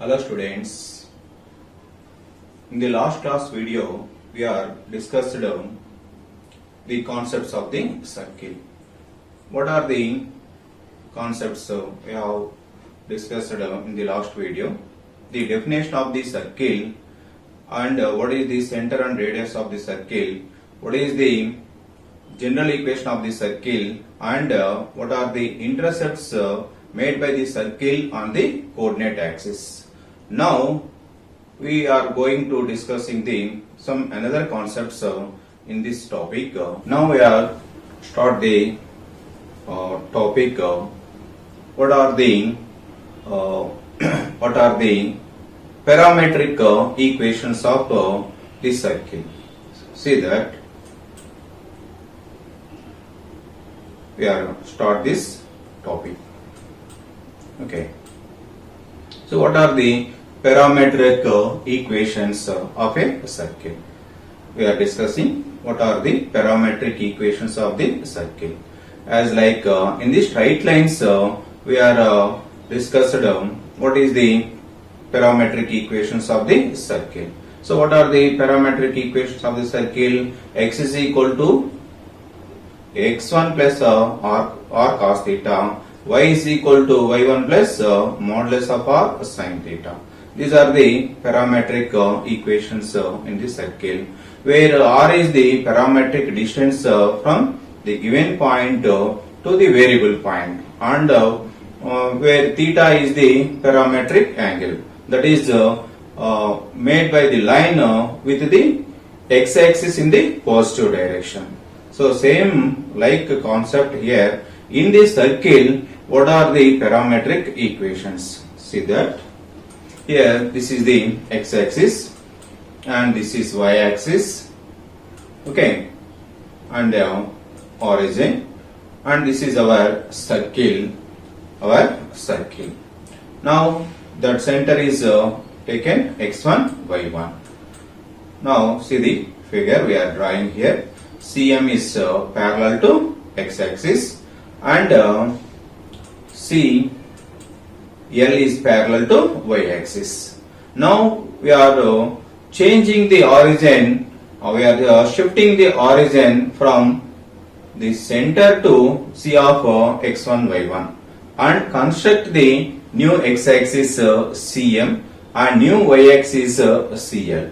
Hello students. In the last class video, we are discussed the concepts of the circle. What are the concepts we have discussed in the last video? The definition of the circle and what is the center and radius of the circle, what is the general equation of the circle, and what are the intercepts made by the circle on the coordinate axis. Now we are going to discussing some another concepts in this topic. Now we are start the topic. What are the what are the parametric equations of the circle? See that we are start this topic. Okay. So what are the parametric equations of a circle? We are discussing what are the parametric equations of the circle. As like in the straight lines, we are discussed what is the parametric equations of the circle. So what are the parametric equations of the circle? X is equal to x1 plus r cos theta, y is equal to y1 plus modulus of r sin theta. These are the parametric equations in the circle, where r is the parametric distance from the given point to the variable point, and where theta is the parametric angle that is made by the line with the x-axis in the positive direction. So same like concept here in the circle. What are the parametric equations? See that here this is the x-axis and this is y-axis, okay, and origin, and this is our circle. Now that center is taken x1 y1. Now see the figure we are drawing here. CM is parallel to x-axis and CL is parallel to y-axis. Now we are changing the origin, we are shifting the origin from the center to C of x1 y1 and construct the new x-axis CM and new y-axis CL.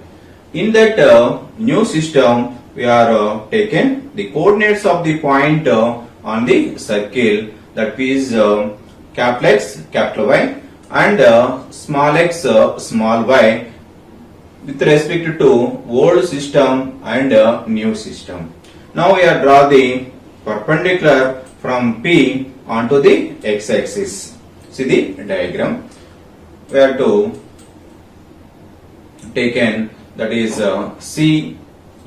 In that new system, we are taken the coordinates of the point on the circle, that is capital X, capital Y, and small x, small y, with respect to old system and new system. Now we are draw the perpendicular from P onto the x-axis. See the diagram. We have to taken, that is C,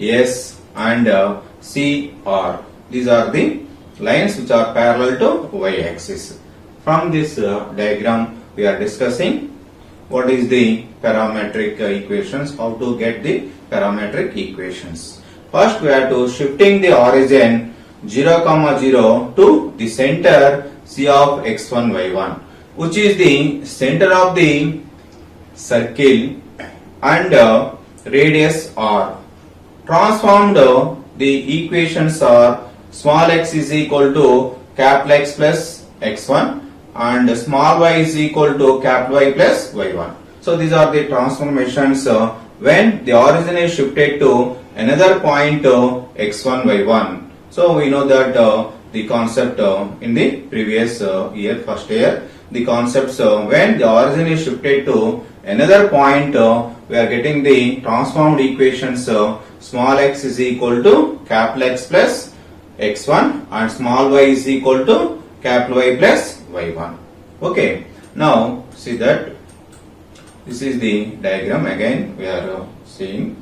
S and CR. These are the lines which are parallel to y-axis. From this diagram, we are discussing what is the parametric equations, how to get the parametric equations. First, we are to shifting the origin 0, 0 to the center C of x1 y1, which is the center of the circle and radius r. Transformed the equations are small x is equal to capital X plus x1 and small y is equal to capital Y plus y1. So these are the transformations when the origin is shifted to another point x1 y1. So we know that the concept in the previous year, first year, the concepts when the origin is shifted to another point, we are getting the transformed equations. Small x is equal to capital X plus x1 and small y is equal to capital Y plus y1. Okay. Now see that this is the diagram. Again we are seeing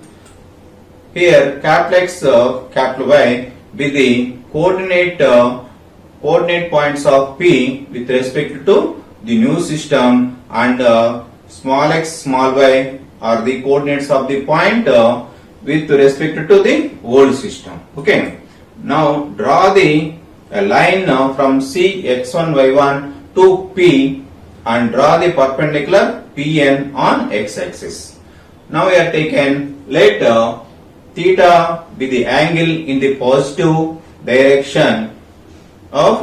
here capital X, capital Y be the coordinate points of P with respect to the new system, and small x, small y are the coordinates of the point with respect to the old system. Okay. Now draw the line from C x1 y1 to P and draw the perpendicular Pn on x-axis. Now we are taken, let theta be the angle in the positive direction of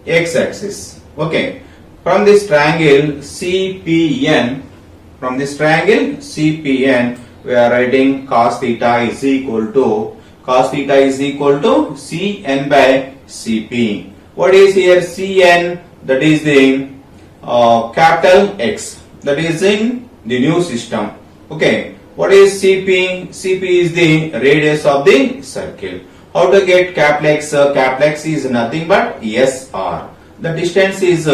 x-axis. Okay. From this triangle CPN, we are writing cos theta is equal to Cn by Cp. What is here Cn? That is the capital X. That is in the new system. Okay. What is Cp? Cp is the radius of the circle. How to get capital X? Capital X is nothing but SR. The distance is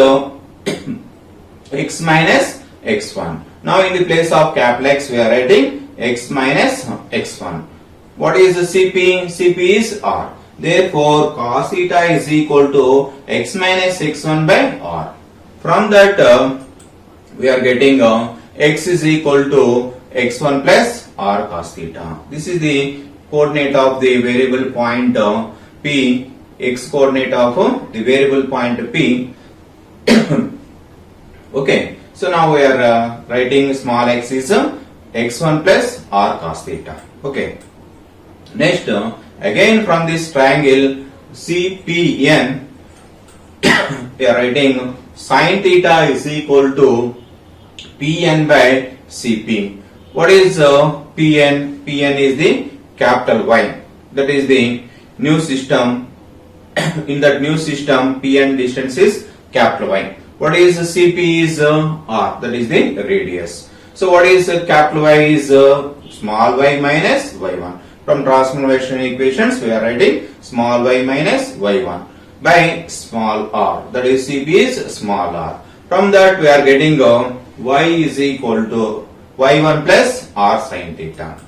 x minus x1. Now in the place of capital X we are writing x minus x1. What is the Cp? Cp is R. Therefore cos theta is equal to x minus x1 by R. From that we are getting x is equal to x1 plus R cos theta. This is the coordinate of the variable point P, x coordinate of the variable point P. Okay, so now we are writing small x is x1 plus R cos theta. Okay, next again from this triangle CPN we are writing sin theta is equal to Pn by Cp. What is Pn? Pn is the capital Y. That is the new system. In that new system, Pn distance is capital Y. What is Cp is R. That is the radius. So what is capital Y is small y minus y1. From transformation equations, we are writing small y minus y1 by small r. That is Cp is small r. From that we are getting y is equal to y1 plus r sin theta.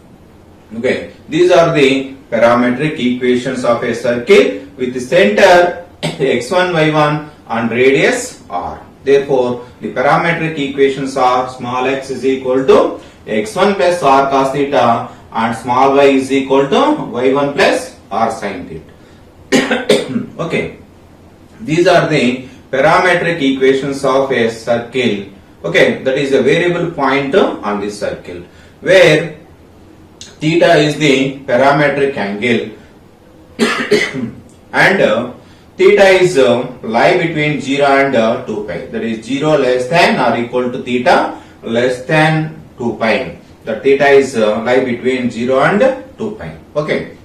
Okay, these are the parametric equations of a circle with the center x1, y1 and radius r. Therefore, the parametric equations are small x is equal to x1 plus r cos theta and small y is equal to y1 plus r sin theta. Okay, these are the parametric equations of a circle. Okay, that is a variable point on this circle where theta is the parametric angle and theta is lie between 0 and 2 pi. That is 0 less than or equal to theta less than 2 pi. The theta is lie between 0 and 2 pi. Okay,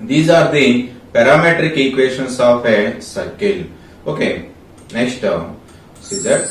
these are the parametric equations of a circle. Okay, next see that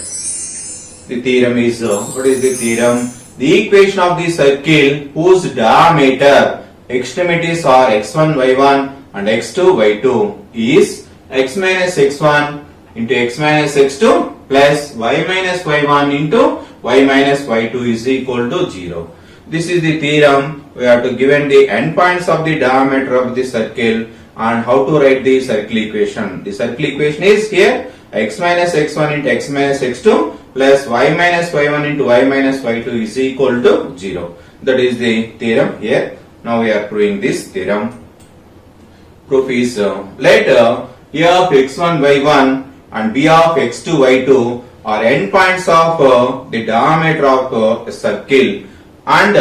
the theorem is what is the theorem? The equation of the circle whose diameter extremities are x1, y1 and x2, y2 is x minus x1 into x minus x2 plus y minus y1 into y minus y2 is equal to 0. This is the theorem. We have to given the endpoints of the diameter of the circle and how to write the circle equation. The circle equation is here x minus x1 into x minus x2 plus y minus y1 into y minus y2 is equal to 0. That is the theorem here. Now we are proving this theorem. Proof is let A of x1 y1 and B of x2 y2 are endpoints of the diameter of a circle and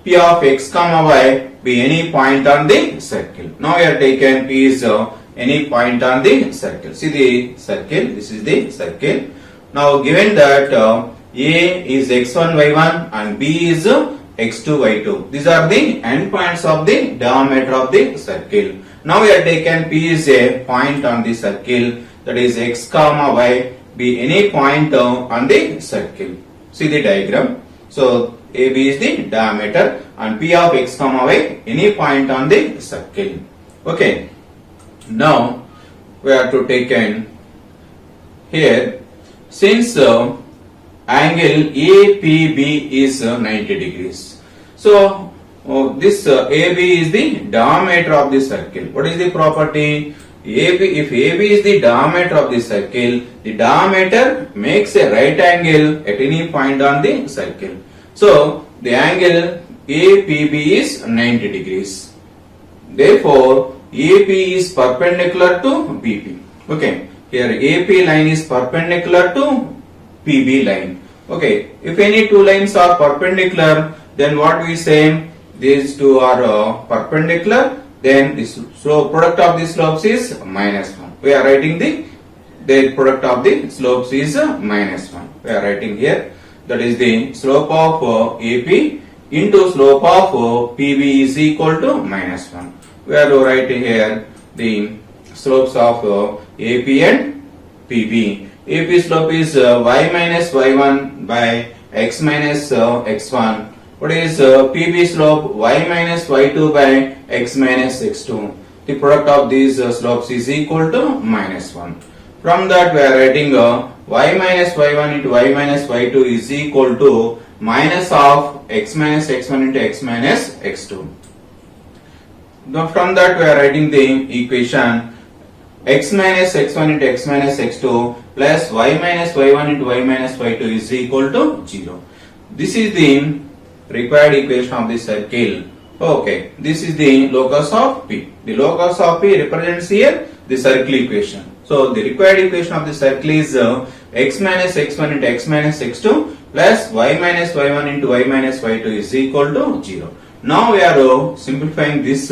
P of x comma y be any point on the circle. Now we are taken P is any point on the circle. See the circle, this is the circle. Now given that A is x1 y1 and B is x2 y2. These are the endpoints of the diameter of the circle. Now we are taken P is a point on the circle, that is x comma y be any point on the circle. See the diagram. So AB is the diameter and P of x comma y any point on the circle. Okay. Now we have to take in here since angle APB is 90 degrees. So this AB is the diameter of the circle. What is the property? AB, if AB is the diameter of the circle, the diameter makes a right angle at any point on the circle. So the angle APB is 90 degrees. Therefore, AP is perpendicular to BP. Okay, here AP line is perpendicular to PB line. Okay, if any two lines are perpendicular, then what we say? These two are perpendicular. Then this so product of the slopes is minus 1. We are writing the product of the slopes is minus 1. We are writing here that is the slope of AP into slope of PB is equal to minus 1. We are writing here the slopes of AP and PB. AP slope is y minus y1 by x minus x1. What is PB slope? Y minus y2 by x minus x2. The product of these slopes is equal to minus 1. From that we are writing y minus y1 into y minus y2 is equal to minus of x minus x1 into x minus x2. Now from that we are writing the equation x minus x1 into x minus x2 plus y minus y1 into y minus y2 is equal to 0. This is the required equation of the circle. Okay, this is the locus of P. The locus of P represents here the circle equation. So the required equation of the circle is x minus x1 into x minus x2 plus y minus y1 into y minus y2 is equal to 0. Now we are simplifying this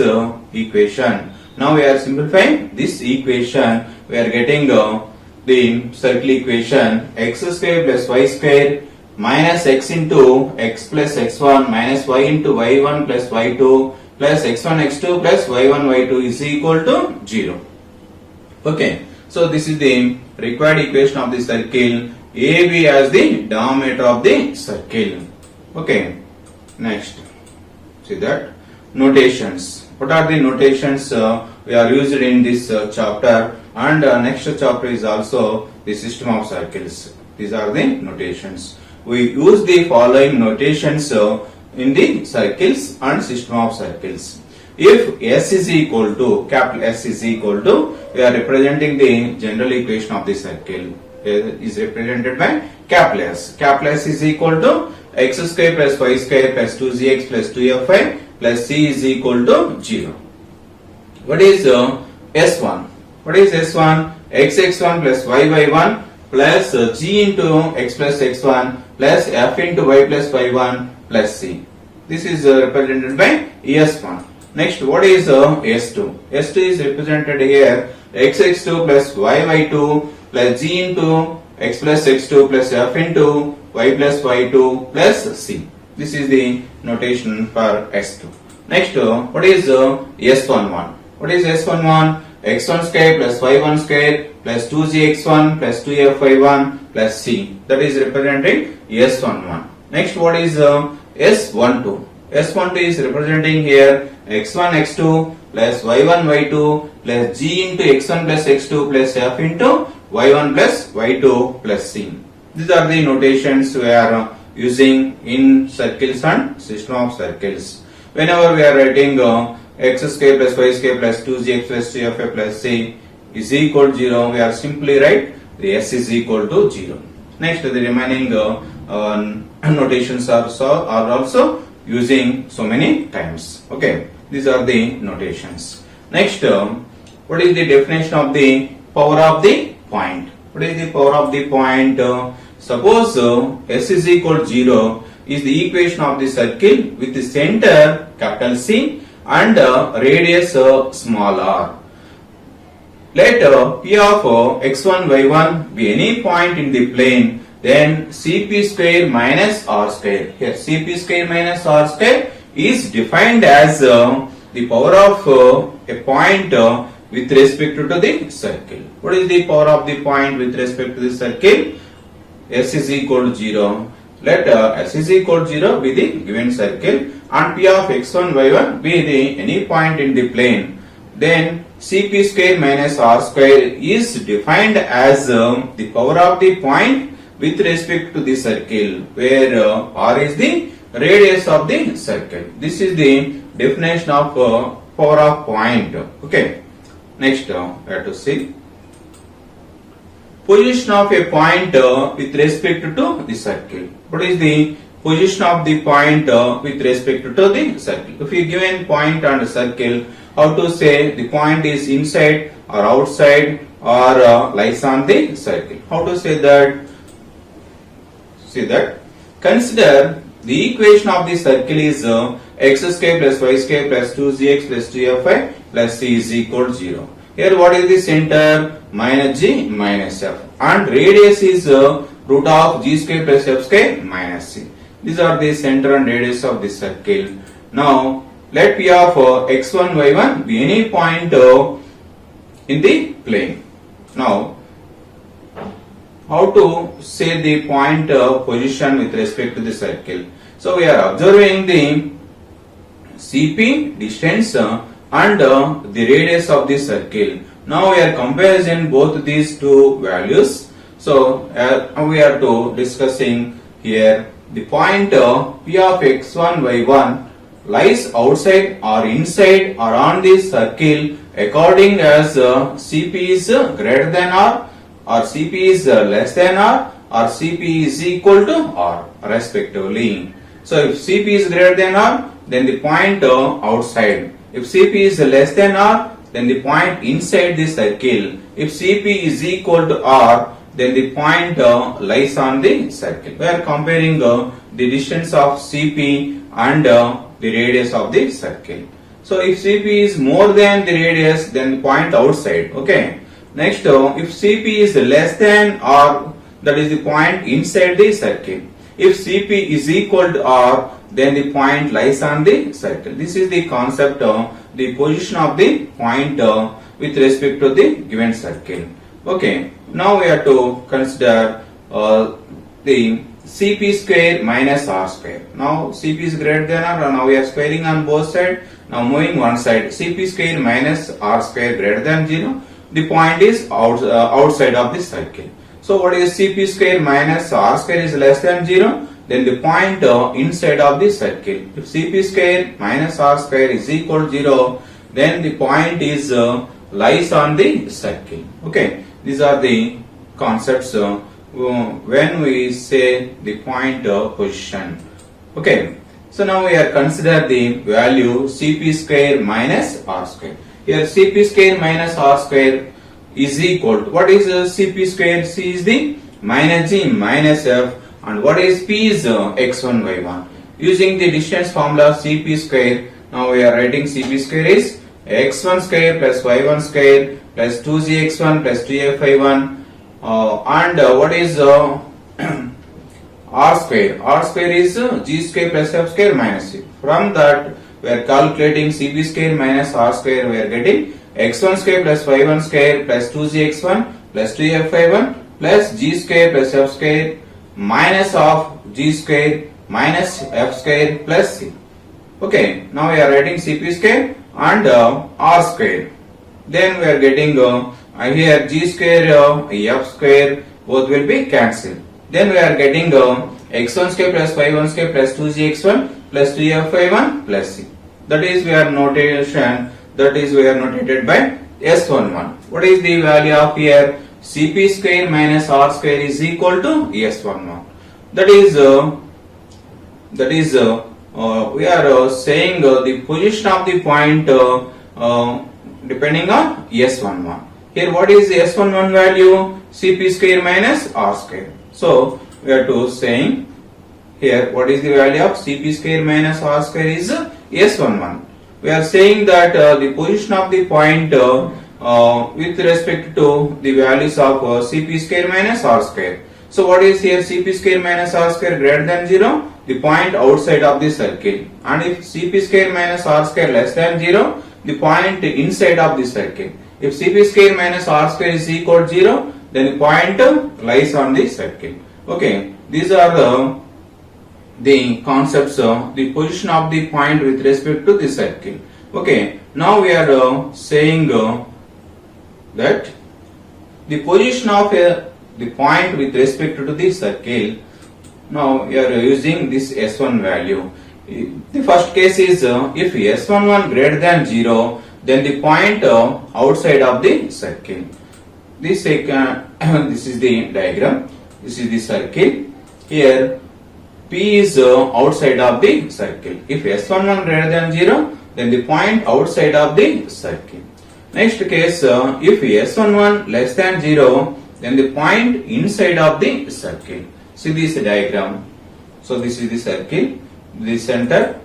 equation. Now we are simplifying this equation. We are getting the circle equation x square plus y square minus x into x plus x1 minus y into y1 plus y2 plus x1 x2 plus y1 y2 is equal to 0. Okay, so this is the required equation of the circle AB as the diameter of the circle. Okay, next see that notations. What are the notations we are used in this chapter, and next chapter is also the system of circles. These are the notations. We use the following notations in the circles and system of circles. If S is equal to, capital S is equal to, we are representing the general equation of the circle is represented by capital S. Capital S is equal to x square plus y square plus 2gx plus 2fy plus c is equal to 0. What is S1? What is S1? X1 plus y1 plus g into x plus x1 plus f into y plus y1 plus c. This is represented by S1. Next, what is S2? S2 is represented here x2 plus y2 plus g into x plus x2 plus f into y plus y2 plus c. This is the notation for S2. Next, what is S11? What is S11? x1 square plus y1 square plus 2gx1 plus 2fy1 plus c. That is representing S11. Next, what is S12? S12 is representing here x1 x2 plus y1 y2 plus g into x1 plus x2 plus f into y1 plus y2 plus c. These are the notations we are using in circles and system of circles. Whenever we are writing x square plus y square plus 2gx plus 2f plus c is equal to 0, we are simply write the s is equal to 0. Next, the remaining notations are also using so many times. Okay, these are the notations. Next, what is the definition of the power of the point? What is the power of the point? Suppose s is equal to 0 is the equation of the circle with the center capital C and radius small r. Let P of x1 y1 be any point in the plane, then Cp square minus r square. Here Cp square minus r square is defined as the power of a point with respect to the circle. What is the power of the point with respect to the circle? S is equal to 0. Let S is equal to 0 be the given circle and P of x1 y1 be the any point in the plane. Then Cp square minus r square is defined as the power of the point with respect to the circle, where r is the radius of the circle. This is the definition of power of point. Okay. Next, we have to see position of a point with respect to the circle. What is the position of the point with respect to the circle? If you given point and circle, how to say the point is inside or outside or lies on the circle? How to say that? See that. Consider the equation of the circle is x square plus y square plus 2gx plus 2fy plus c is equal to 0. Here what is the center? Minus g minus f. And radius is root of g square plus f square minus c. These are the center and radius of the circle. Now let P of x1, y1 be any point in the plane. Now how to say the point position with respect to the circle? So we are observing the CP distance and the radius of the circle. Now we are comparing both these two values. So we are to discussing here the point P of x1, y1 lies outside or inside or on the circle according as CP is greater than or CP is less than or CP is equal to R respectively. So if CP is greater than R, then the point outside. If CP is less than R, then the point inside the circle. If CP is equal to R, then the point lies on the circle. We are comparing the distance of CP and the radius of the circle. So if CP is more than the radius, then the point outside. Okay. Next, if CP is less than R, that is the point inside the circle. If CP is equal to R, then the point lies on the circle. This is the concept of the position of the point with respect to the given circle. Okay. Now we have to consider the CP square minus R square. Now CP is greater than R. Now we are squaring on both sides. Now moving one side, CP square minus R square greater than 0. The point is outside of the circle. So what is CP square minus R square is less than 0? Then the point inside of the circle. If CP square minus R square is equal to 0, then the point is lies on the circle. Okay. These are the concepts when we say the point position. Okay. So now we are consider the value CP square minus R square. Here CP square minus R square is equal to, what is CP square? C is the minus G minus F, and what is P is x1, y1. Using the distance formula CP square, now we are writing CP square is x1 square plus y1 square plus 2gx1 plus 2fy1 and what is R square? R square is G square plus F square minus C. From that we are calculating CP square minus R square. We are getting x1 square plus y1 square plus 2gx1 plus 2fy1 plus G square plus F square minus of G square minus F square plus C. Okay. Now we are writing CP square and R square. Then we are getting here G square, F square, both will be cancelled. Then we are getting x1 square plus y1 square plus 2gx1 plus 2fy1 plus c. That is we are notation. That is we are notated by S11. What is the value of here? CP square minus R square is equal to S11. That is we are saying the position of the point depending on S11. Here what is the S11 value? CP square minus R square. So we are to saying here what is the value of CP square minus R square is S11. We are saying that the position of the point with respect to the values of CP square minus R square. So what is here? CP square minus R square greater than 0, the point outside of the circle. And if CP square minus R square less than 0, the point inside of the circle. If CP square minus R square is equal to 0, then the point lies on the circle. Okay, these are the concepts of the position of the point with respect to the circle. Okay, now we are saying that the position of the point with respect to the circle. Now we are using this S1 value. The first case is if S11 greater than 0, then the point outside of the circle. This is the diagram. This is the circle. Here P is outside of the circle. If S11 greater than 0, then the point outside of the circle. Next case, if S11 less than 0, then the point inside of the circle. See this diagram. So this is the circle, the center,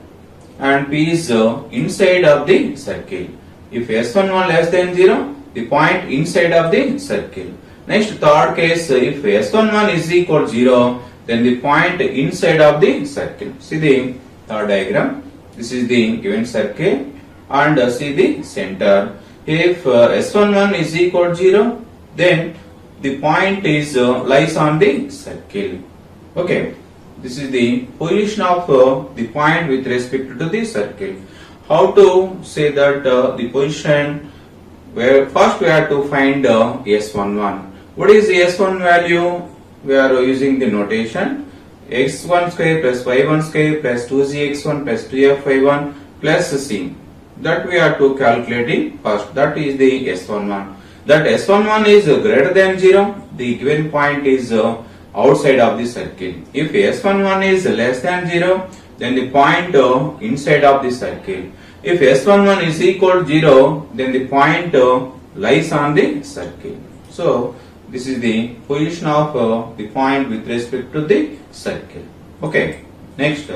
and P is inside of the circle. If S11 less than 0, the point inside of the circle. Next, third case, if S11 is equal to 0, then the point inside of the circle. See the third diagram. This is the given circle, and see the center. If S11 is equal to 0, then the point is lies on the circle. Okay, this is the position of the point with respect to the circle. How to say that the position? Where first we have to find S11. What is the S1 value? We are using the notation x1 square plus y1 square plus 2gx1 plus 2f y1 plus c. That we are to calculating first. That is the S11. That S11 is greater than 0. The given point is outside of the circle. If S11 is less than 0, then the point inside of the circle. If S11 is equal to 0, then the point lies on the circle. So this is the position of the point with respect to the circle. Okay. Next,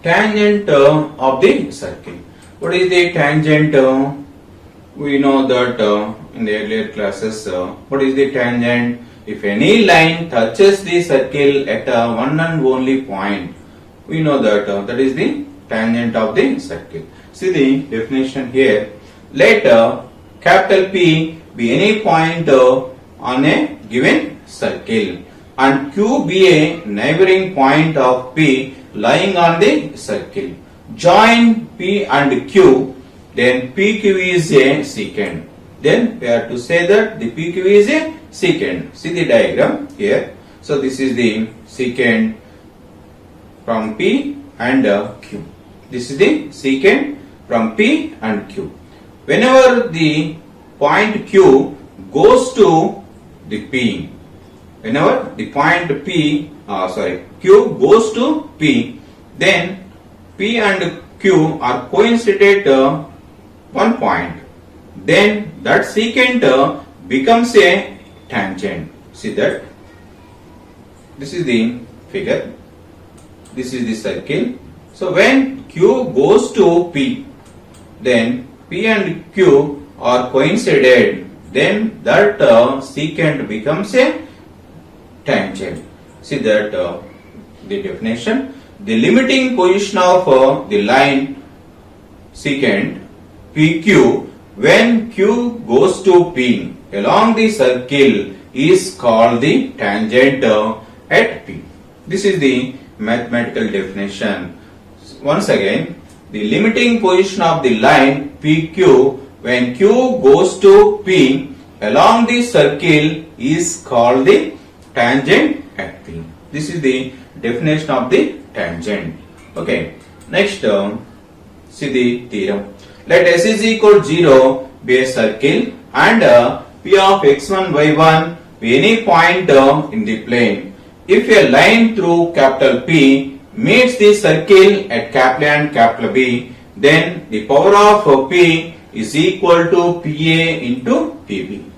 tangent of the circle. What is the tangent? We know that in the earlier classes, what is the tangent? If any line touches the circle at one and only point, we know that that is the tangent of the circle. See the definition here. Let capital P be any point on a given circle, and Q be a neighboring point of P lying on the circle. Join P and Q, then PQ is a secant. Then we have to say that the PQ is a secant. See the diagram here. So this is the secant from P and Q. This is the secant from P and Q. Whenever the point Q goes to the P, whenever the point Q goes to P, then P and Q are coincident one point. Then that secant becomes a tangent. See that? This is the figure. This is the circle. So when Q goes to P, then P and Q are coincident. Then that secant becomes a tangent. See that the definition. The limiting position of the line secant PQ when Q goes to P along the circle is called the tangent at P. This is the mathematical definition. Once again, the limiting position of the line PQ when Q goes to P along the circle is called the tangent at P. This is the definition of the tangent. Okay. Next, see the theorem. Let S is equal to 0 be a circle and P of x1, y1 be any point in the plane. If a line through capital P meets the circle at capital A and capital B, then the power of P is equal to PA into PB.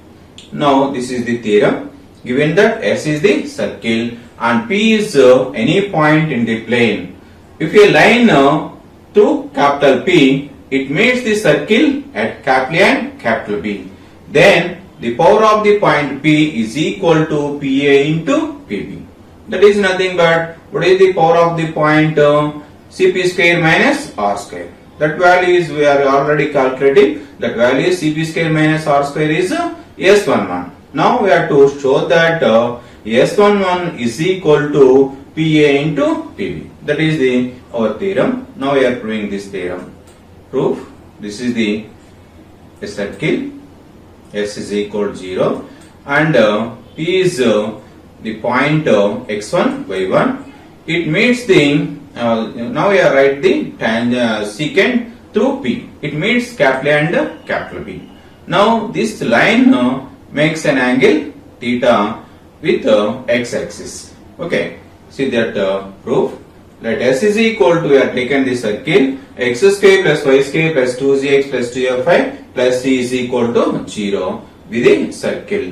Now this is the theorem. Given that S is the circle and P is any point in the plane. If a line through capital P, it meets the circle at capital A and capital B, then the power of the point P is equal to PA into PB. That is nothing but what is the power of the point CP square minus R square. That value is we are already calculating. That value is CP square minus R square is S11. Now we have to show that S11 is equal to PA into PB. That is our theorem. Now we are proving this theorem. Proof. This is the circle. S is equal to 0 and P is the point x1, y1. It meets the now we are write the secant through P. It meets capital A and capital B. Now this line makes an angle theta with x-axis. Okay. See that proof. Let S is equal to, we have taken the circle, x square plus y square plus 2gx plus 2fy plus c is equal to 0 with a circle.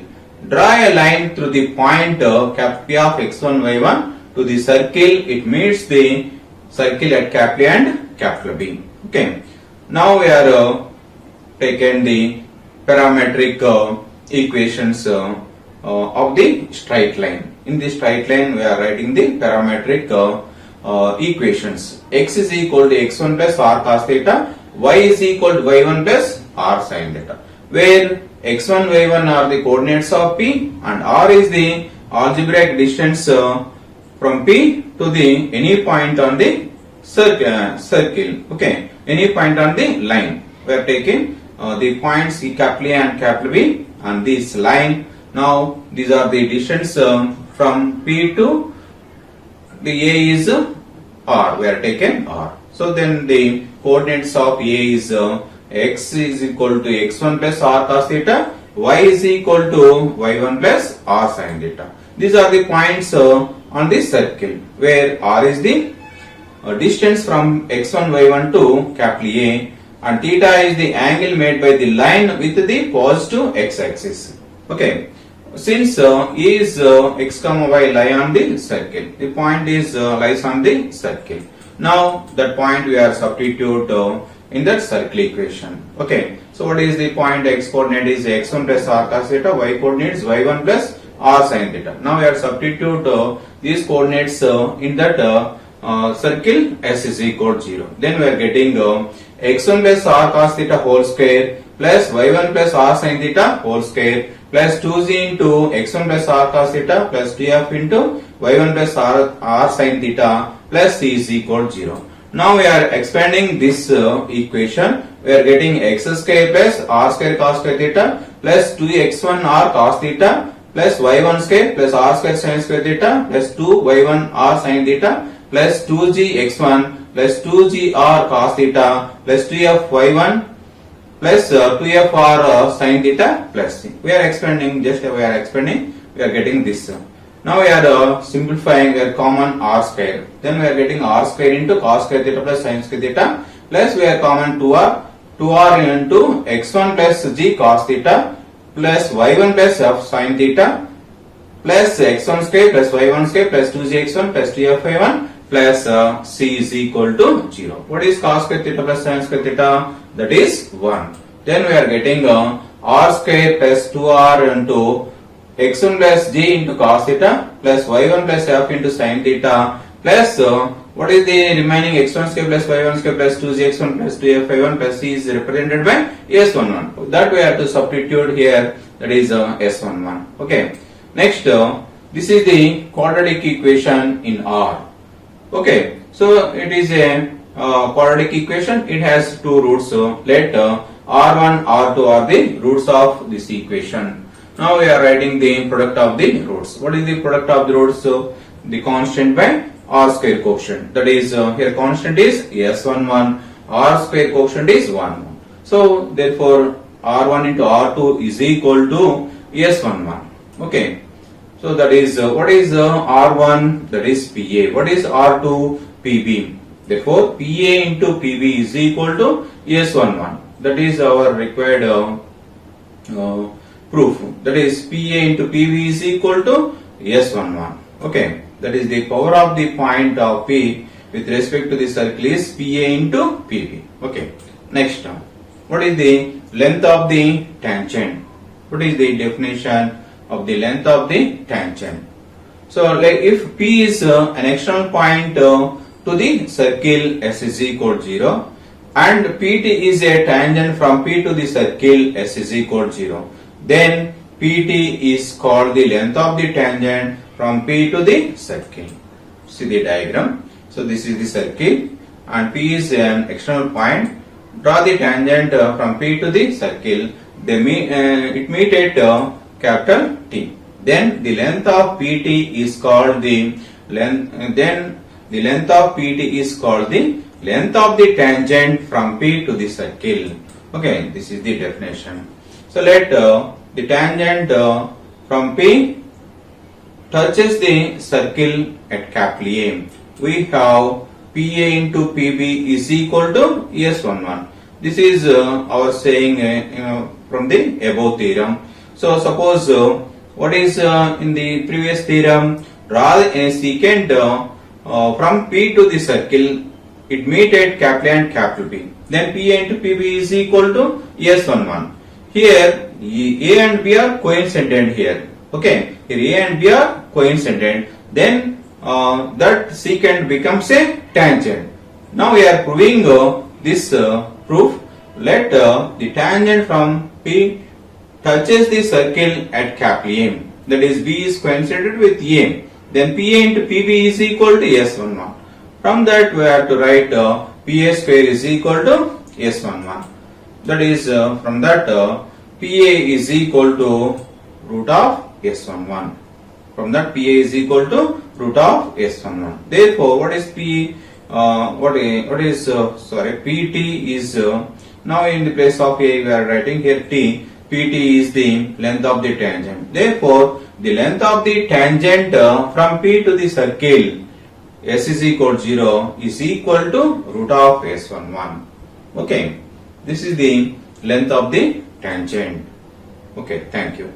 draw a line through the point cap P of x1 y1 to the circle. It meets the circle at capital A and capital B. Okay. Now we are taken the parametric equations of the straight line. In the straight line, we are writing the parametric equations. X is equal to x1 plus r cos theta, y is equal to y1 plus r sin theta, where x1, y1 are the coordinates of P and r is the algebraic distance from P to the any point on the circle. Okay, any point on the line. We are taking the points capital A and capital B on this line. Now these are the distance from P to the A is R. We are taken R. So then the coordinates of A is x is equal to x1 plus r cos theta, y is equal to y1 plus r sin theta. These are the points on this circle where r is the distance from x1 y1 to capital A and theta is the angle made by the line with the positive x-axis. Okay. Since E is x comma y lie on the circle, the point is lies on the circle. Now that point we are substitute in that circle equation. Okay. So what is the point? X coordinate is x1 plus r cos theta, y coordinate is y1 plus r sin theta. Now we are substitute these coordinates in that circle S is equal to 0. Then we are getting x1 plus r cos theta whole square plus y1 plus r sin theta whole square plus 2z into x1 plus r cos theta plus 2f into y1 plus r sin theta plus c is equal to 0. Now we are expanding this equation. We are getting x square plus r square cos square theta plus 2x1 r cos theta plus y1 square plus r square sin square theta plus 2y1 r sin theta plus 2g x1 plus 2g r cos theta plus 2f y1 plus 2f r sin theta plus c. We are expanding, we are getting this. Now we are simplifying, we are common r square. Then we are getting r square into cos square theta plus sin square theta plus we are common 2r into x1 plus g cos theta plus y1 plus f sin theta plus x1 square plus y1 square plus 2gx1 plus 2f y1 plus c is equal to 0. What is cos square theta plus sin square theta? That is 1. Then we are getting r square plus 2r into x1 plus g into cos theta plus y1 plus f into sin theta plus what is the remaining x1 square plus y1 square plus 2gx1 plus 2f1 plus c is represented by s11. That we have to substitute here, that is s11. Okay. Next, this is the quadratic equation in R. Okay. So it is a quadratic equation. It has two roots. Let R1, R2 are the roots of this equation. Now we are writing the product of the roots. What is the product of the roots? So the constant by R square quotient. That is here constant is S11. R square quotient is 1. So therefore R1 into R2 is equal to S11. Okay. So that is what is R1? That is PA. What is R2? PB. Therefore PA into PB is equal to S11. That is our required proof. That is PA into PB is equal to S11. Okay. That is the power of the point of P with respect to the circle is PA into PB. Okay. Next, what is the length of the tangent? What is the definition of the length of the tangent? So, like if P is an external point to the circle S is equal to 0 and PT is a tangent from P to the circle S is equal to 0, then PT is called the length of the tangent from P to the circle. See the diagram. So this is the circle and P is an external point. Draw the tangent from P to the circle. They meet, it meet at capital T. Then the length of PT is called the length. Then the length of PT is called the length of the tangent from P to the circle. Okay, this is the definition. So let the tangent from P touches the circle at capital A. We have PA into PB is equal to S11. This is our saying from the above theorem. So suppose what is in the previous theorem? Draw a secant from P to the circle. It meet at capital A and capital B. Then P into PB is equal to S11. Here A and B are coincident here. Okay, here A and B are coincident. Then that secant becomes a tangent. Now we are proving this proof. Let the tangent from P touches the circle at capital A. That is, B is coincident with A. Then PA into PB is equal to S11. From that we have to write PA square is equal to S11. That is, from that PA is equal to root of S11. From that PA is equal to root of S11. Therefore, what is P? PT is now in the place of A we are writing here T. PT is the length of the tangent. Therefore, the length of the tangent from P to the circle S is equal to 0 is equal to root of S11. Okay, this is the length of the tangent. Okay, thank you.